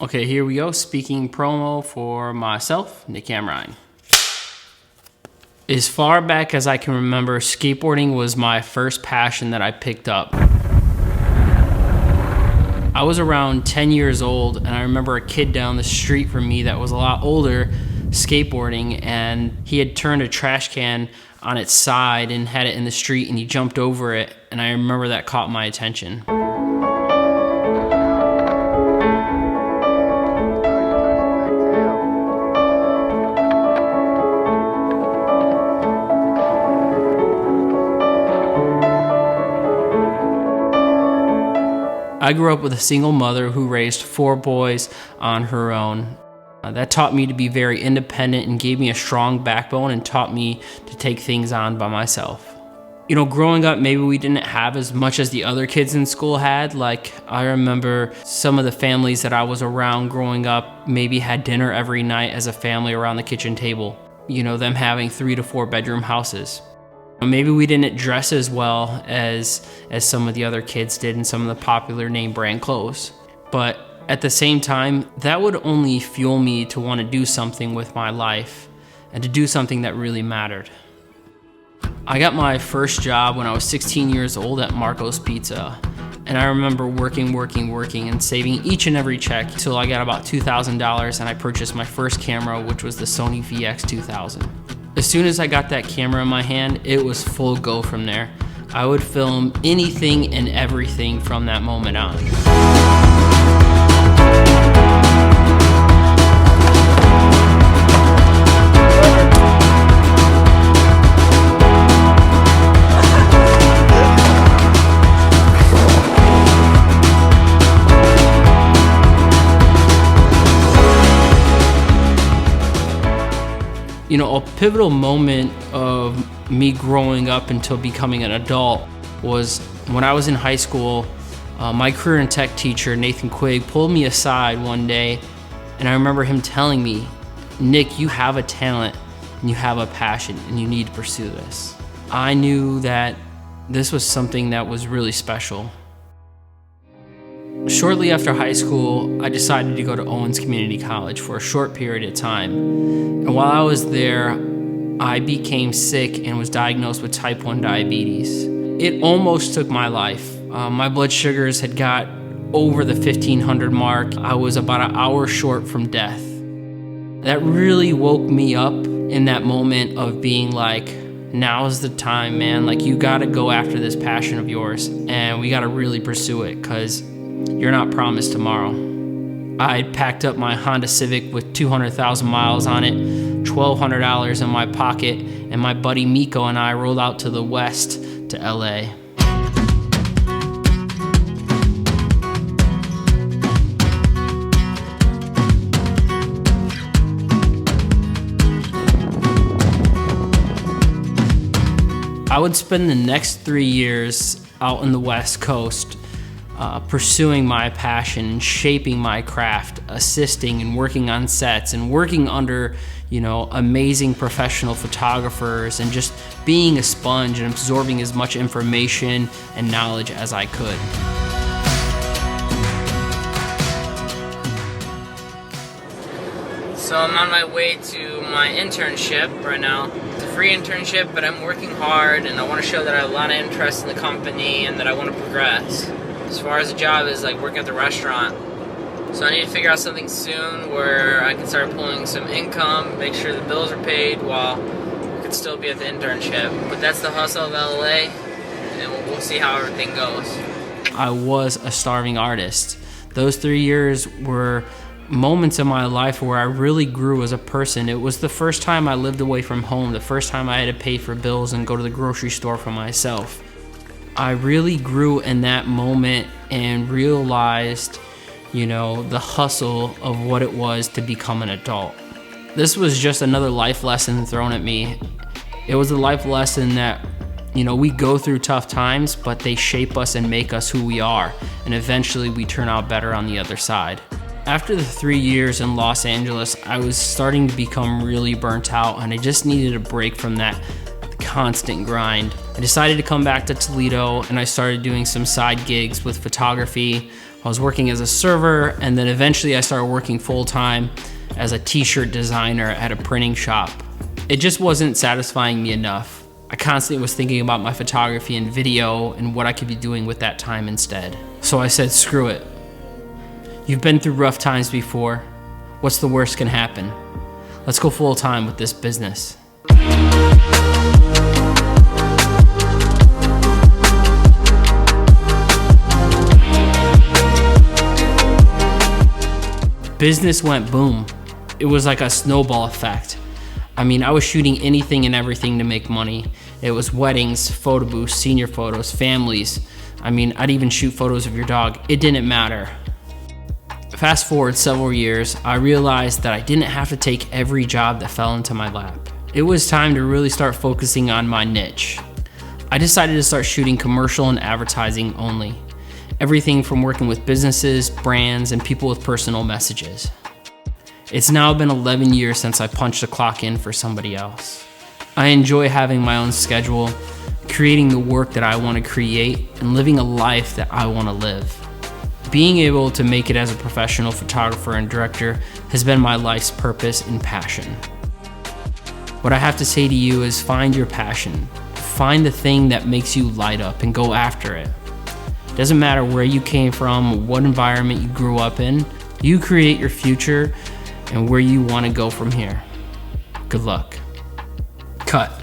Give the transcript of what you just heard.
Okay, here we go. Speaking promo for myself, Nick Amrhein. As far back as I can remember, skateboarding was my first passion that I picked up. I was around 10 years old, and I remember a kid down the street from me that was a lot older skateboarding, and he had turned a trash can on its side and had it in the street, and he jumped over it, and I remember that caught my attention. I grew up with a single mother who raised 4 boys on her own. That taught me to be very independent and gave me a strong backbone and taught me to take things on by myself. You know, growing up, maybe we didn't have as much as the other kids in school had. Like, I remember some of the families that I was around growing up maybe had dinner every night as a family around the kitchen table. You know, them having 3 to 4 bedroom houses. Maybe we didn't dress as well as some of the other kids did in some of the popular name brand clothes. But at the same time, that would only fuel me to want to do something with my life and to do something that really mattered. I got my first job when I was 16 years old at Marco's Pizza. And I remember working and saving each and every check until I got about $2,000 and I purchased my first camera, which was the Sony VX2000. As soon as I got that camera in my hand, it was full go from there. I would film anything and everything from that moment on. You know, a pivotal moment of me growing up until becoming an adult was when I was in high school. My career and tech teacher, Nathan Quigg, pulled me aside one day, and I remember him telling me, "Nick, you have a talent and you have a passion and you need to pursue this." I knew that this was something that was really special. Shortly after high school, I decided to go to Owens Community College for a short period of time. And while I was there, I became sick and was diagnosed with type 1 diabetes. It almost took my life. My blood sugars had got over the 1500 mark. I was about an hour short from death. That really woke me up in that moment of being like, now's the time, man. Like, you gotta go after this passion of yours and we gotta really pursue it, because you're not promised tomorrow. I packed up my Honda Civic with 200,000 miles on it, $1,200 in my pocket, and my buddy Miko and I rolled out to the west to LA. I would spend the next 3 years out in the West Coast pursuing my passion and shaping my craft, assisting and working on sets and working under, you know, amazing professional photographers, and just being a sponge and absorbing as much information and knowledge as I could. So I'm on my way to my internship right now. It's a free internship, but I'm working hard and I want to show that I have a lot of interest in the company and that I want to progress. As far as the job is like working at the restaurant. So I need to figure out something soon where I can start pulling some income, make sure the bills are paid while I can still be at the internship. But that's the hustle of LA, and we'll see how everything goes. I was a starving artist. Those 3 years were moments in my life where I really grew as a person. It was the first time I lived away from home, the first time I had to pay for bills and go to the grocery store for myself. I really grew in that moment and realized, you know, the hustle of what it was to become an adult. This was just another life lesson thrown at me. It was a life lesson that, you know, we go through tough times, but they shape us and make us who we are. And eventually we turn out better on the other side. After the 3 years in Los Angeles, I was starting to become really burnt out, and I just needed a break from that constant grind. I decided to come back to Toledo, and I started doing some side gigs with photography, I was working as a server, and then eventually I started working full-time as a t-shirt designer at a printing shop. It just wasn't satisfying me enough. I constantly was thinking about my photography and video and what I could be doing with that time instead. So I said, screw it. You've been through rough times before. What's the worst can happen? Let's go full-time with this business. Business went boom. It was like a snowball effect. I mean, I was shooting anything and everything to make money. It was weddings, photo booths, senior photos, families. I mean, I'd even shoot photos of your dog. It didn't matter. Fast forward several years, I realized that I didn't have to take every job that fell into my lap. It was time to really start focusing on my niche. I decided to start shooting commercial and advertising only. Everything from working with businesses, brands, and people with personal messages. It's now been 11 years since I punched the clock in for somebody else. I enjoy having my own schedule, creating the work that I want to create, and living a life that I want to live. Being able to make it as a professional photographer and director has been my life's purpose and passion. What I have to say to you is find your passion. Find the thing that makes you light up and go after it. Doesn't matter where you came from, what environment you grew up in, you create your future and where you want to go from here. Good luck. Cut.